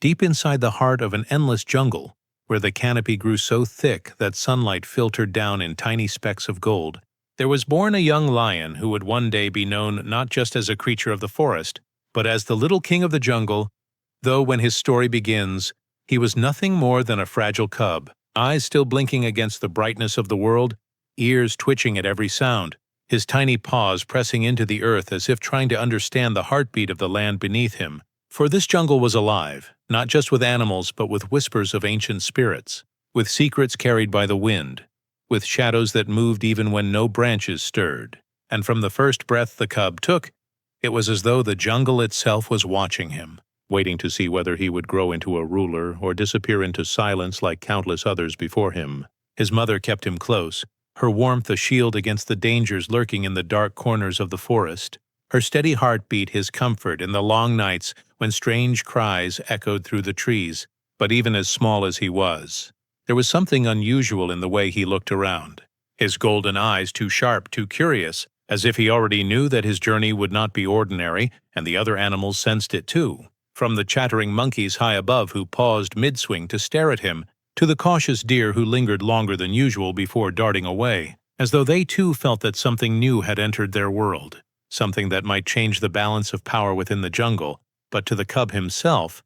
deep inside the heart of an endless jungle, where the canopy grew so thick that sunlight filtered down in tiny specks of gold, there was born a young lion who would one day be known not just as a creature of the forest, but as the little king of the jungle, though when his story begins, he was nothing more than a fragile cub, eyes still blinking against the brightness of the world, ears twitching at every sound, his tiny paws pressing into the earth as if trying to understand the heartbeat of the land beneath him. For this jungle was alive, not just with animals but with whispers of ancient spirits, with secrets carried by the wind, with shadows that moved even when no branches stirred. And from the first breath the cub took, it was as though the jungle itself was watching him, waiting to see whether he would grow into a ruler or disappear into silence like countless others before him. His mother kept him close, her warmth a shield against the dangers lurking in the dark corners of the forest, her steady heartbeat his comfort in the long nights when strange cries echoed through the trees. But even as small as he was, there was something unusual in the way he looked around, his golden eyes too sharp, too curious, as if he already knew that his journey would not be ordinary, and the other animals sensed it too. From the chattering monkeys high above who paused mid-swing to stare at him, to the cautious deer who lingered longer than usual before darting away, as though they too felt that something new had entered their world, something that might change the balance of power within the jungle. But to the cub himself,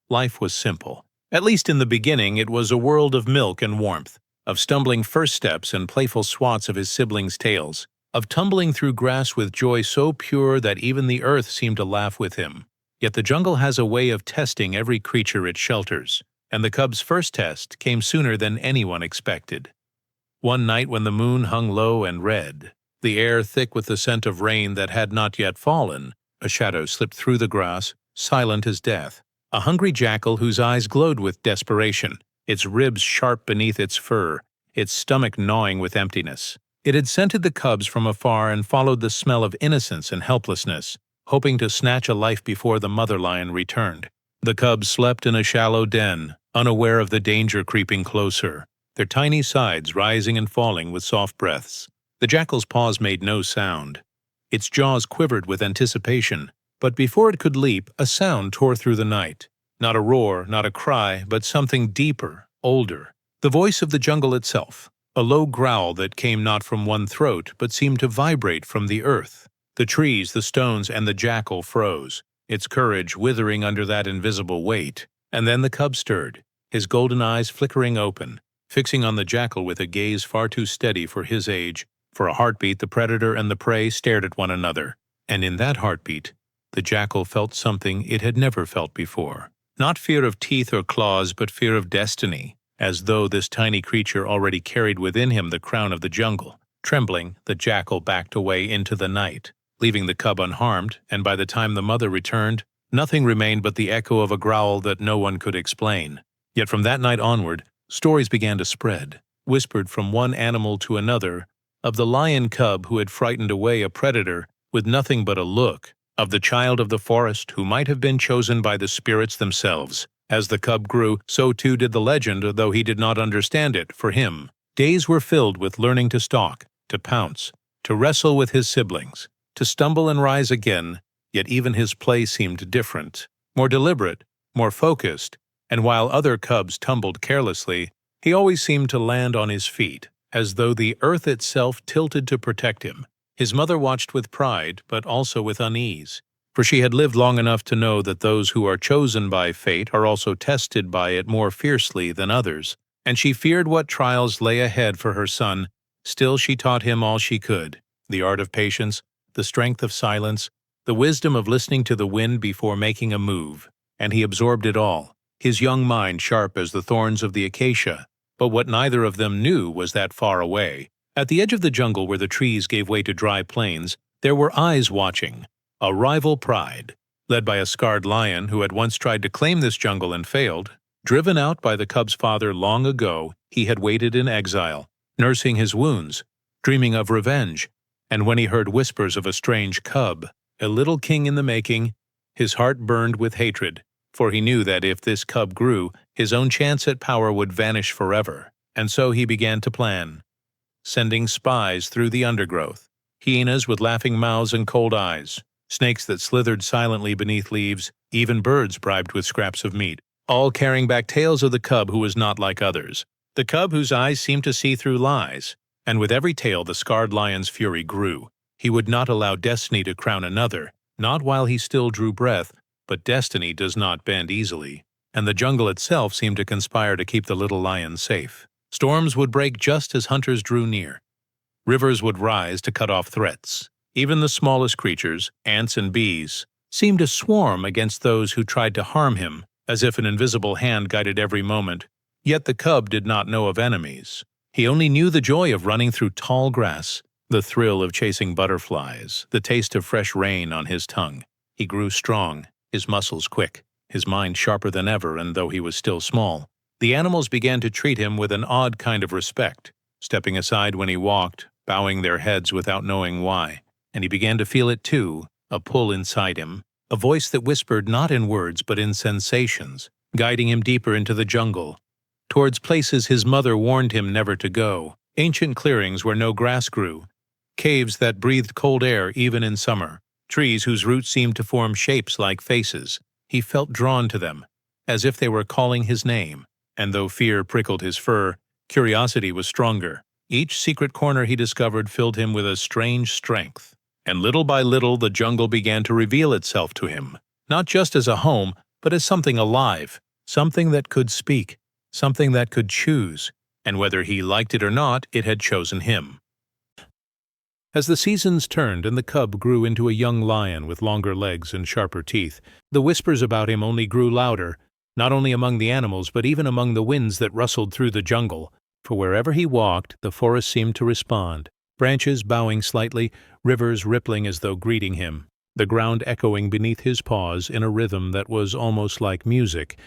life was simple. At least in the beginning, it was a world of milk and warmth, of stumbling first steps and playful swats of his siblings' tails, of tumbling through grass with joy so pure that even the earth seemed to laugh with him. Yet the jungle has a way of testing every creature it shelters, and the cub's first test came sooner than anyone expected. One night when the moon hung low and red, the air thick with the scent of rain that had not yet fallen, a shadow slipped through the grass, silent as death. A hungry jackal whose eyes glowed with desperation, its ribs sharp beneath its fur, its stomach gnawing with emptiness. It had scented the cubs from afar and followed the smell of innocence and helplessness, hoping to snatch a life before the mother lion returned. The cubs slept in a shallow den, unaware of the danger creeping closer, their tiny sides rising and falling with soft breaths. The jackal's paws made no sound. Its jaws quivered with anticipation, but before it could leap, a sound tore through the night. Not a roar, not a cry, but something deeper, older. The voice of the jungle itself, a low growl that came not from one throat but seemed to vibrate from the earth. The trees, the stones, and the jackal froze, its courage withering under that invisible weight. And then the cub stirred, his golden eyes flickering open, fixing on the jackal with a gaze far too steady for his age. For a heartbeat, the predator and the prey stared at one another, and in that heartbeat, the jackal felt something it had never felt before. Not fear of teeth or claws, but fear of destiny, as though this tiny creature already carried within him the crown of the jungle. Trembling, the jackal backed away into the night, leaving the cub unharmed, and by the time the mother returned, nothing remained but the echo of a growl that no one could explain. Yet from that night onward, stories began to spread, whispered from one animal to another, of the lion cub who had frightened away a predator with nothing but a look, of the child of the forest who might have been chosen by the spirits themselves. As the cub grew, so too did the legend, though he did not understand it. For him, days were filled with learning to stalk, to pounce, to wrestle with his siblings, to stumble and rise again, yet even his play seemed different, more deliberate, more focused, and while other cubs tumbled carelessly, he always seemed to land on his feet, as though the earth itself tilted to protect him. His mother watched with pride, but also with unease, for she had lived long enough to know that those who are chosen by fate are also tested by it more fiercely than others, and she feared what trials lay ahead for her son. Still she taught him all she could, the art of patience, the strength of silence, the wisdom of listening to the wind before making a move, and he absorbed it all, his young mind sharp as the thorns of the acacia. But what neither of them knew was that far away, at the edge of the jungle where the trees gave way to dry plains, there were eyes watching, a rival pride, led by a scarred lion who had once tried to claim this jungle and failed. Driven out by the cub's father long ago, he had waited in exile, nursing his wounds, dreaming of revenge, and when he heard whispers of a strange cub, a little king in the making, his heart burned with hatred, for he knew that if this cub grew, his own chance at power would vanish forever. And so he began to plan, sending spies through the undergrowth, hyenas with laughing mouths and cold eyes, snakes that slithered silently beneath leaves, even birds bribed with scraps of meat. all carrying back tales of the cub who was not like others, the cub whose eyes seemed to see through lies. And with every tale the scarred lion's fury grew. He would not allow destiny to crown another, not while he still drew breath, but destiny does not bend easily. And the jungle itself seemed to conspire to keep the little lion safe. Storms would break just as hunters drew near. Rivers would rise to cut off threats. Even the smallest creatures, ants and bees, seemed to swarm against those who tried to harm him, as if an invisible hand guided every moment. Yet the cub did not know of enemies. He only knew the joy of running through tall grass, the thrill of chasing butterflies, the taste of fresh rain on his tongue. He grew strong, his muscles quick, his mind sharper than ever, and though he was still small, the animals began to treat him with an odd kind of respect, stepping aside when he walked, bowing their heads without knowing why. And he began to feel it too, a pull inside him, a voice that whispered not in words but in sensations, guiding him deeper into the jungle, towards places his mother warned him never to go, ancient clearings where no grass grew, caves that breathed cold air even in summer, trees whose roots seemed to form shapes like faces. He felt drawn to them, as if they were calling his name, and though fear prickled his fur, curiosity was stronger. Each secret corner he discovered filled him with a strange strength, and little by little the jungle began to reveal itself to him, not just as a home, but as something alive, something that could speak, something that could choose, and whether he liked it or not, it had chosen him. As the seasons turned and the cub grew into a young lion with longer legs and sharper teeth, the whispers about him only grew louder, not only among the animals but even among the winds that rustled through the jungle. For wherever he walked, the forest seemed to respond, branches bowing slightly, rivers rippling as though greeting him, the ground echoing beneath his paws in a rhythm that was almost like music.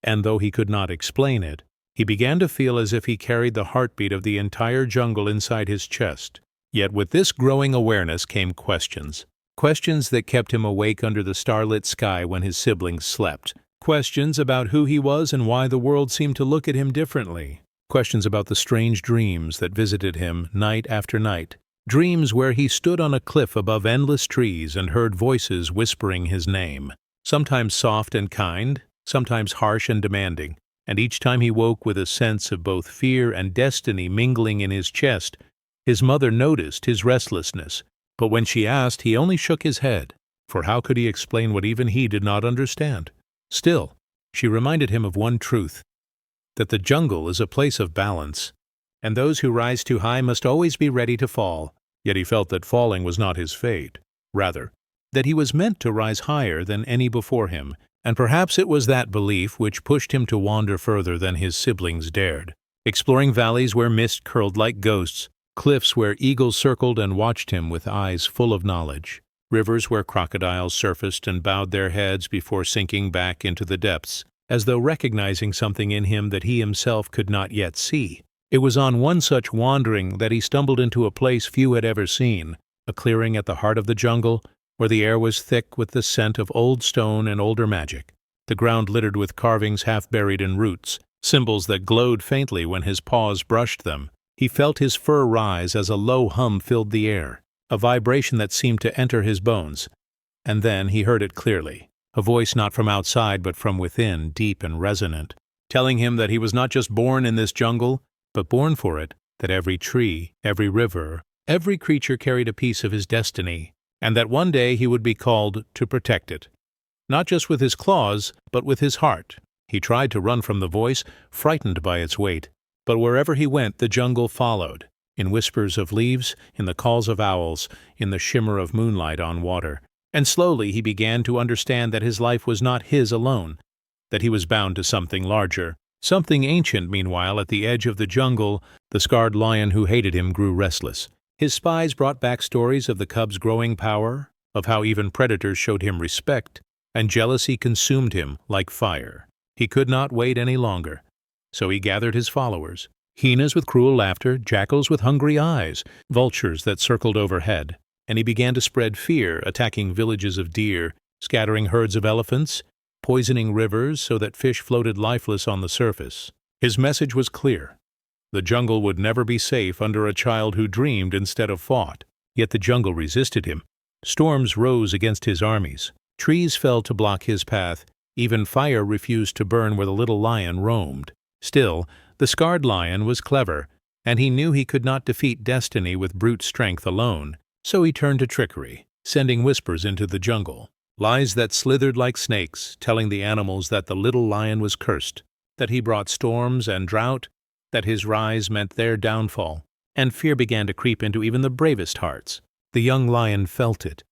And though he could not explain it, he began to feel as if he carried the heartbeat of the entire jungle inside his chest. Yet with this growing awareness came questions. Questions that kept him awake under the starlit sky when his siblings slept. Questions about who he was and why the world seemed to look at him differently. Questions about the strange dreams that visited him night after night. Dreams where he stood on a cliff above endless trees and heard voices whispering his name. Sometimes soft and kind, sometimes harsh and demanding. And each time he woke with a sense of both fear and destiny mingling in his chest. His mother noticed his restlessness, but when she asked, he only shook his head, for how could he explain what even he did not understand? Still, she reminded him of one truth, that the jungle is a place of balance, and those who rise too high must always be ready to fall. Yet he felt that falling was not his fate. Rather, that he was meant to rise higher than any before him, and perhaps it was that belief which pushed him to wander further than his siblings dared, exploring valleys where mist curled like ghosts, cliffs where eagles circled and watched him with eyes full of knowledge, rivers where crocodiles surfaced and bowed their heads before sinking back into the depths, as though recognizing something in him that he himself could not yet see. It was on one such wandering that he stumbled into a place few had ever seen, a clearing at the heart of the jungle, where the air was thick with the scent of old stone and older magic, the ground littered with carvings half buried in roots, symbols that glowed faintly when his paws brushed them. He felt his fur rise as a low hum filled the air, a vibration that seemed to enter his bones. And then he heard it clearly, a voice not from outside but from within, deep and resonant, telling him that he was not just born in this jungle, but born for it, that every tree, every river, every creature carried a piece of his destiny, and that one day he would be called to protect it. Not just with his claws, but with his heart. He tried to run from the voice, frightened by its weight. But wherever he went, the jungle followed, in whispers of leaves, in the calls of owls, in the shimmer of moonlight on water. And slowly he began to understand that his life was not his alone, that he was bound to something larger, something ancient. Meanwhile, at the edge of the jungle, the scarred lion who hated him grew restless. His spies brought back stories of the cub's growing power, of how even predators showed him respect, and jealousy consumed him like fire. He could not wait any longer. So he gathered his followers, hyenas with cruel laughter, jackals with hungry eyes, vultures that circled overhead, and he began to spread fear, attacking villages of deer, scattering herds of elephants, poisoning rivers so that fish floated lifeless on the surface. His message was clear. The jungle would never be safe under a child who dreamed instead of fought. Yet the jungle resisted him. Storms rose against his armies. Trees fell to block his path, Even fire refused to burn where the little lion roamed. Still, the scarred lion was clever, and he knew he could not defeat destiny with brute strength alone, so he turned to trickery, sending whispers into the jungle. Lies that slithered like snakes, telling the animals that the little lion was cursed, that he brought storms and drought, that his rise meant their downfall, and fear began to creep into even the bravest hearts. The young lion felt it,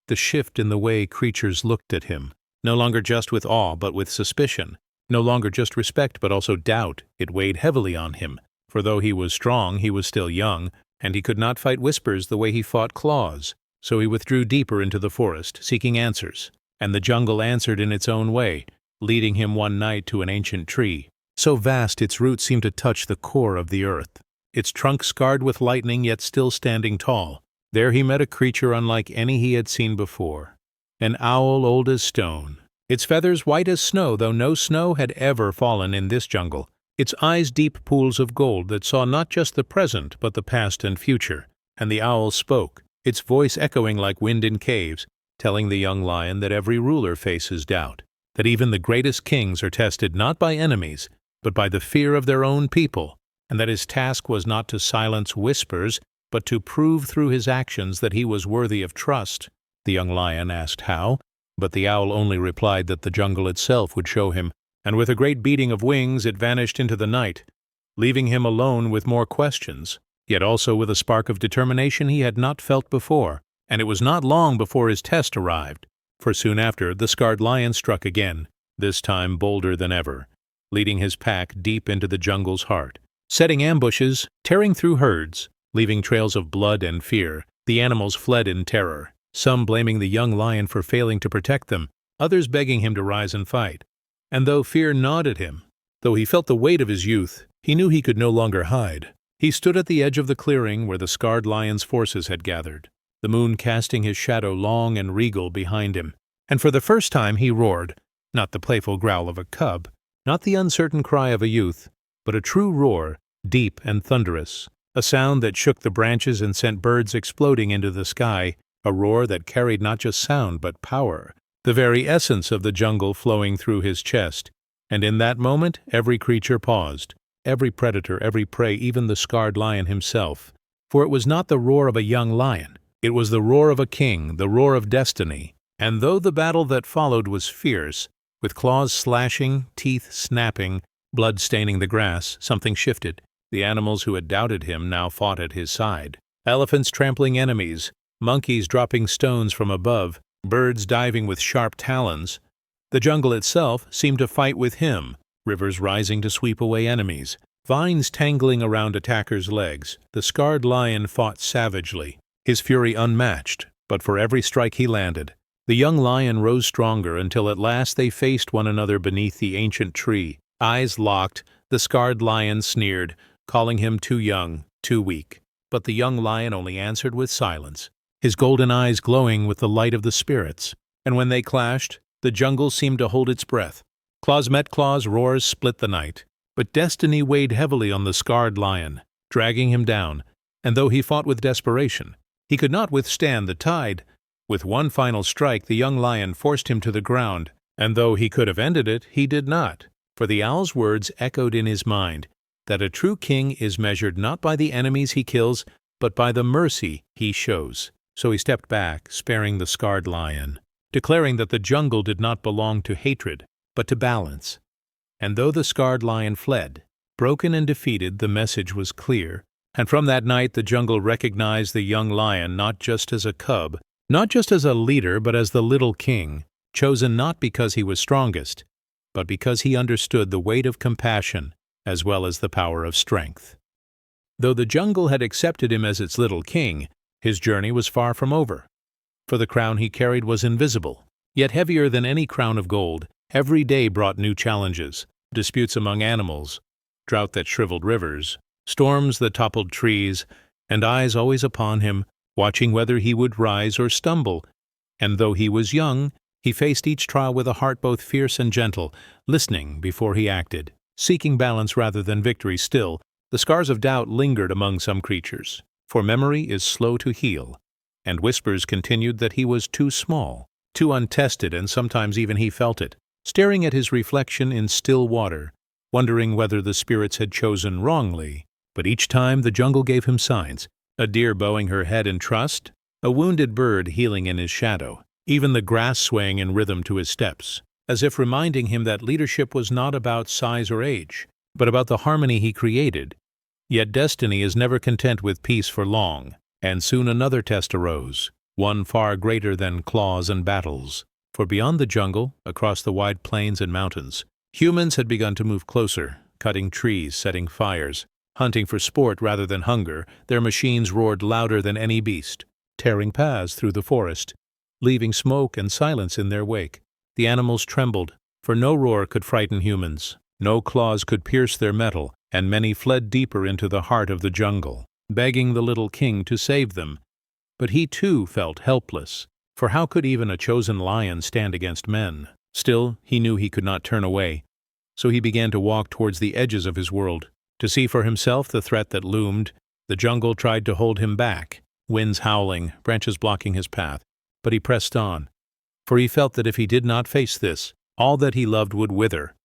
the shift in the way creatures looked at him, no longer just with awe but with suspicion, no longer just respect but also doubt. It weighed heavily on him, for though he was strong, he was still young, and he could not fight whispers the way he fought claws. So he withdrew deeper into the forest, seeking answers, and the jungle answered in its own way, leading him one night to an ancient tree. So vast its roots seemed to touch the core of the earth, its trunk scarred with lightning yet still standing tall. There he met a creature unlike any he had seen before, an owl old as stone, its feathers white as snow, though no snow had ever fallen in this jungle, its eyes deep pools of gold that saw not just the present but the past and future. And the owl spoke, its voice echoing like wind in caves, telling the young lion that every ruler faces doubt, that even the greatest kings are tested not by enemies, but by the fear of their own people, and that his task was not to silence whispers, but to prove through his actions that he was worthy of trust. The young lion asked how, but the owl only replied that the jungle itself would show him, and with a great beating of wings it vanished into the night, leaving him alone with more questions, yet also with a spark of determination he had not felt before. And it was not long before his test arrived, for soon after the scarred lion struck again, this time bolder than ever, leading his pack deep into the jungle's heart, setting ambushes, tearing through herds, leaving trails of blood and fear. The animals fled in terror, some blaming the young lion for failing to protect them, others begging him to rise and fight. And though fear gnawed at him, though he felt the weight of his youth, he knew he could no longer hide. He stood at the edge of the clearing where the scarred lion's forces had gathered, the moon casting his shadow long and regal behind him. And for the first time he roared, not the playful growl of a cub, not the uncertain cry of a youth, but a true roar, deep and thunderous, a sound that shook the branches and sent birds exploding into the sky, a roar that carried not just sound but power, the very essence of the jungle flowing through his chest. And in that moment every creature paused, every predator, every prey, even the scarred lion himself. For it was not the roar of a young lion, it was the roar of a king, the roar of destiny. And though the battle that followed was fierce, with claws slashing, teeth snapping, blood staining the grass, something shifted. The animals who had doubted him now fought at his side. Elephants trampling enemies, monkeys dropping stones from above, birds diving with sharp talons. The jungle itself seemed to fight with him, rivers rising to sweep away enemies, vines tangling around attackers' legs. The scarred lion fought savagely, his fury unmatched, but for every strike he landed, the young lion rose stronger until at last they faced one another beneath the ancient tree. Eyes locked, the scarred lion sneered, calling him too young, too weak. But the young lion only answered with silence, his golden eyes glowing with the light of the spirits. And when they clashed, the jungle seemed to hold its breath. Claws met claws, roars split the night. But destiny weighed heavily on the scarred lion, dragging him down, and though he fought with desperation, he could not withstand the tide. With one final strike, the young lion forced him to the ground, and though he could have ended it, he did not. For the owl's words echoed in his mind, that a true king is measured not by the enemies he kills, but by the mercy he shows. So he stepped back, sparing the scarred lion, declaring that the jungle did not belong to hatred, but to balance. And though the scarred lion fled, broken and defeated, the message was clear. And from that night the jungle recognized the young lion not just as a cub, not just as a leader, but as the little king, chosen not because he was strongest, but because he understood the weight of compassion as well as the power of strength. Though the jungle had accepted him as its little king, his journey was far from over. For the crown he carried was invisible, yet heavier than any crown of gold. Every day brought new challenges, disputes among animals, drought that shriveled rivers, storms that toppled trees, and eyes always upon him, watching whether he would rise or stumble. And though he was young, he faced each trial with a heart both fierce and gentle, listening before he acted, seeking balance rather than victory. Still, the scars of doubt lingered among some creatures, for memory is slow to heal, and whispers continued that he was too small, too untested, and sometimes even he felt it. staring at his reflection in still water, wondering whether the spirits had chosen wrongly. But each time the jungle gave him signs, a deer bowing her head in trust, a wounded bird healing in his shadow, even the grass swaying in rhythm to his steps, as if reminding him that leadership was not about size or age, but about the harmony he created. Yet destiny is never content with peace for long, and soon another test arose, one far greater than claws and battles. For beyond the jungle, across the wide plains and mountains, humans had begun to move closer, cutting trees, setting fires, hunting for sport rather than hunger. Their machines roared louder than any beast, tearing paths through the forest, leaving smoke and silence in their wake. The animals trembled, for no roar could frighten humans, no claws could pierce their metal, and many fled deeper into the heart of the jungle, begging the little king to save them. But he too felt helpless, for how could even a chosen lion stand against men? Still, he knew he could not turn away, so he began to walk towards the edges of his world, to see for himself the threat that loomed. The jungle tried to hold him back, winds howling, branches blocking his path, but he pressed on, for he felt that if he did not face this, all that he loved would wither.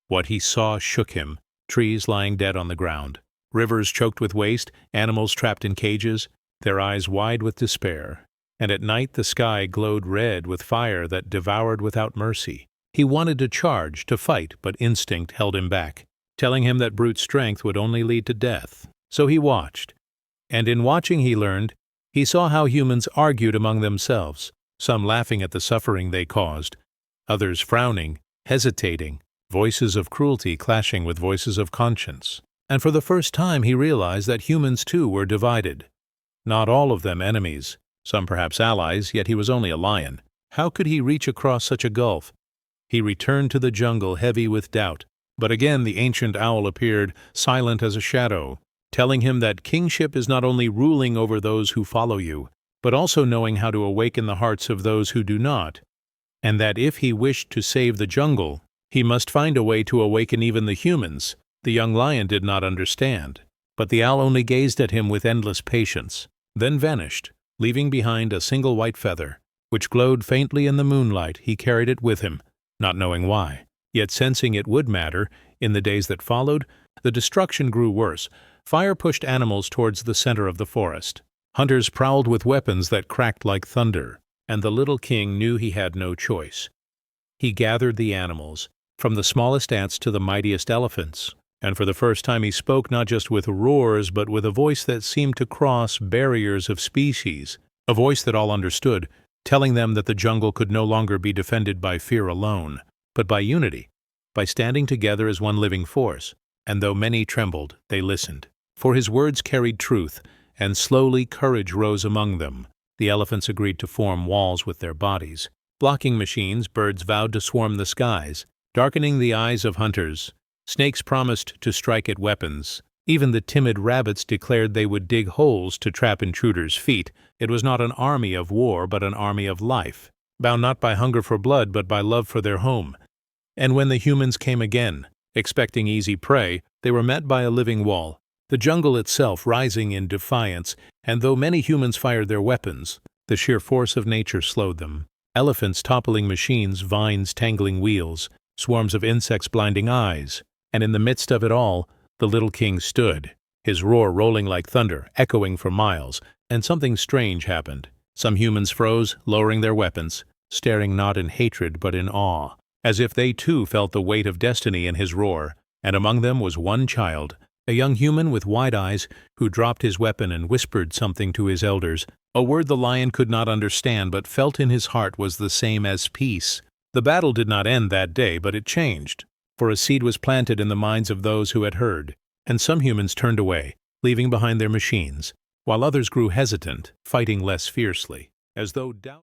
What he saw shook him, trees lying dead on the ground, rivers choked with waste, animals trapped in cages, their eyes wide with despair, and at night the sky glowed red with fire that devoured without mercy. He wanted to charge, to fight, but instinct held him back, telling him that brute strength would only lead to death. So he watched, and in watching he saw how humans argued among themselves, some laughing at the suffering they caused, others frowning, hesitating, voices of cruelty clashing with voices of conscience. And for the first time he realized that humans too were divided. Not all of them enemies, some perhaps allies, yet he was only a lion. How could he reach across such a gulf? He returned to the jungle heavy with doubt, but again the ancient owl appeared, silent as a shadow, telling him that kingship is not only ruling over those who follow you, but also knowing how to awaken the hearts of those who do not, and that if he wished to save the jungle, he must find a way to awaken even the humans. The young lion did not understand, but the owl only gazed at him with endless patience, then vanished, leaving behind a single white feather, which glowed faintly in the moonlight. He carried it with him, not knowing why, yet sensing it would matter. In the days that followed, the destruction grew worse. Fire pushed animals towards the center of the forest. Hunters prowled with weapons that cracked like thunder, and the little king knew he had no choice. He gathered the animals, from the smallest ants to the mightiest elephants, and for the first time he spoke not just with roars but with a voice that seemed to cross barriers of species, a voice that all understood, telling them that the jungle could no longer be defended by fear alone, but by unity, by standing together as one living force. And though many trembled, they listened, for his words carried truth, and slowly courage rose among them. The elephants agreed to form walls with their bodies. Blocking machines, birds vowed to swarm the skies, darkening the eyes of hunters. Snakes promised to strike at weapons. Even the timid rabbits declared they would dig holes to trap intruders' feet. It was not an army of war, but an army of life, bound not by hunger for blood, but by love for their home. And when the humans came again, expecting easy prey, they were met by a living wall, the jungle itself rising in defiance, and though many humans fired their weapons, the sheer force of nature slowed them. Elephants toppling machines, vines tangling wheels, swarms of insects blinding eyes, and in the midst of it all, the little king stood, his roar rolling like thunder, echoing for miles. And something strange happened. Some humans froze, lowering their weapons, staring not in hatred but in awe, as if they too felt the weight of destiny in his roar. And among them was one child, a young human with wide eyes, who dropped his weapon and whispered something to his elders, a word the lion could not understand but felt in his heart was the same as peace. The battle did not end that day, but it changed, for a seed was planted in the minds of those who had heard, and some humans turned away, leaving behind their machines, while others grew hesitant, fighting less fiercely, as though doubt